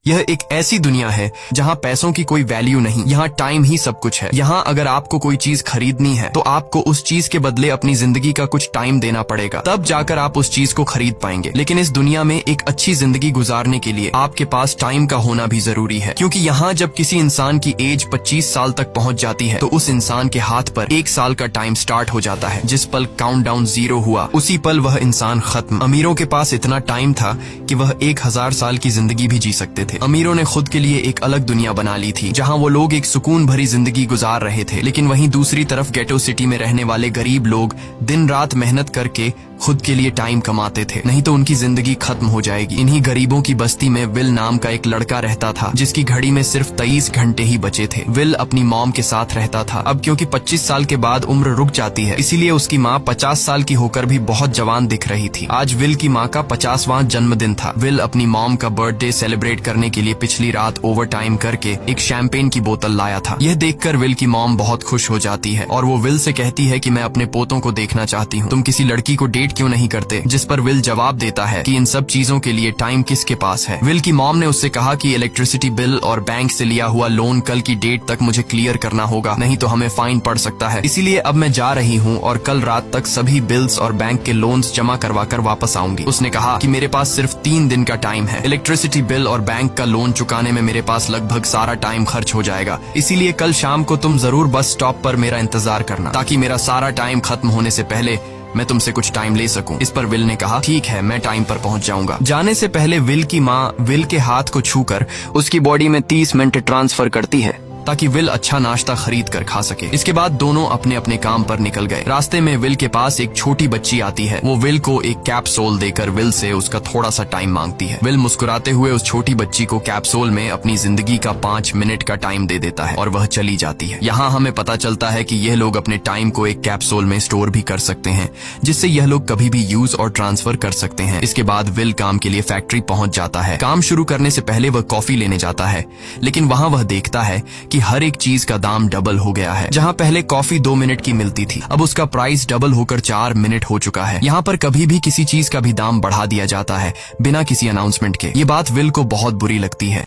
यह एक ऐसी दुनिया है जहाँ पैसों की कोई वैल्यू नहीं, यहाँ टाइम ही सब कुछ है। यहाँ अगर आपको कोई चीज खरीदनी है तो आपको उस चीज के बदले अपनी जिंदगी का कुछ टाइम देना पड़ेगा, तब जाकर आप उस चीज को खरीद पाएंगे। लेकिन इस दुनिया में एक अच्छी जिंदगी गुजारने के लिए आपके पास टाइम का होना भी जरूरी है, क्योंकि यहाँ जब किसी इंसान की एज 25 साल तक पहुँच जाती है तो उस इंसान के हाथ पर 1 साल का टाइम स्टार्ट हो जाता है। जिस पल काउंटडाउन 0 हुआ उसी पल वह इंसान खत्म। अमीरों के पास इतना टाइम था कि वह 1000 साल की जिंदगी भी जी सकते थे। अमीरों ने खुद के लिए एक अलग दुनिया बना ली थी जहां वो लोग एक सुकून भरी जिंदगी गुजार रहे थे, लेकिन वहीं दूसरी तरफ गेटो सिटी में रहने वाले गरीब लोग दिन रात मेहनत करके खुद के लिए टाइम कमाते थे, नहीं तो उनकी जिंदगी खत्म हो जाएगी। इन्हीं गरीबों की बस्ती में विल नाम का एक लड़का रहता था जिसकी घड़ी में सिर्फ 23 घंटे ही बचे थे। विल अपनी मॉम के साथ रहता था। अब क्योंकि 25 साल के बाद उम्र रुक जाती है, इसीलिए उसकी माँ 50 साल की होकर भी बहुत जवान दिख रही थी। आज विल की माँ का 50वां जन्मदिन था। विल अपनी मॉम का बर्थडे सेलिब्रेट करने के लिए पिछली रात ओवर टाइम करके एक शैंपेन की बोतल लाया था। यह देखकर विल की मॉम बहुत खुश हो जाती है और वो विल से कहती है कि मैं अपने पोतों को देखना चाहती हूँ, तुम किसी लड़की को डेट क्यों नहीं करते? जिस पर विल जवाब देता है कि इन सब चीजों के लिए टाइम किसके पास है। विल की मॉम ने उससे कहा कि इलेक्ट्रिसिटी बिल और बैंक से लिया हुआ लोन कल की डेट तक मुझे क्लियर करना होगा, नहीं तो हमें फाइन पड़ सकता है। इसीलिए अब मैं जा रही हूँ और कल रात तक सभी बिल्स और बैंक के लोन्स जमा करवा कर वापस आऊंगी। उसने कहा कि मेरे पास सिर्फ 3 दिन का टाइम है। इलेक्ट्रिसिटी बिल और बैंक का लोन चुकाने में मेरे पास लगभग सारा टाइम खर्च हो जाएगा, इसीलिए कल शाम को तुम जरूर बस स्टॉप पर मेरा इंतजार करना, ताकि मेरा सारा टाइम खत्म होने से पहले मैं तुमसे कुछ टाइम ले सकूं। इस पर विल ने कहा ठीक है, मैं टाइम पर पहुंच जाऊंगा। जाने से पहले विल की माँ विल के हाथ को छूकर उसकी बॉडी में 30 मिनट ट्रांसफर करती है ताकि विल अच्छा नाश्ता खरीद कर खा सके। इसके बाद दोनों अपने अपने काम पर निकल गए। रास्ते में विल के पास एक छोटी बच्ची आती है। वो विल को एक कैप्सूल देकर विल से उसका थोड़ा सा टाइम मांगती है। विल मुस्कुराते हुए उस छोटी बच्ची को कैप्सूल में अपनी जिंदगी का 5 मिनट का टाइम दे देता है और वह चली जाती है। यहाँ हमें पता चलता है कि यह लोग अपने टाइम को एक कैप्सूल में स्टोर भी कर सकते हैं, जिससे यह लोग कभी भी यूज और ट्रांसफर कर सकते हैं। इसके बाद विल काम के लिए फैक्ट्री पहुंच जाता है। काम शुरू करने से पहले वह कॉफी लेने जाता है, लेकिन वहाँ वह देखता है कि हर एक चीज का दाम डबल हो गया है। जहां पहले कॉफी 2 मिनट की मिलती थी, अब उसका प्राइस डबल होकर 4 मिनट हो चुका है। यहाँ पर कभी भी किसी चीज का भी दाम बढ़ा दिया जाता है बिना किसी अनाउंसमेंट के। ये बात विल को बहुत बुरी लगती है।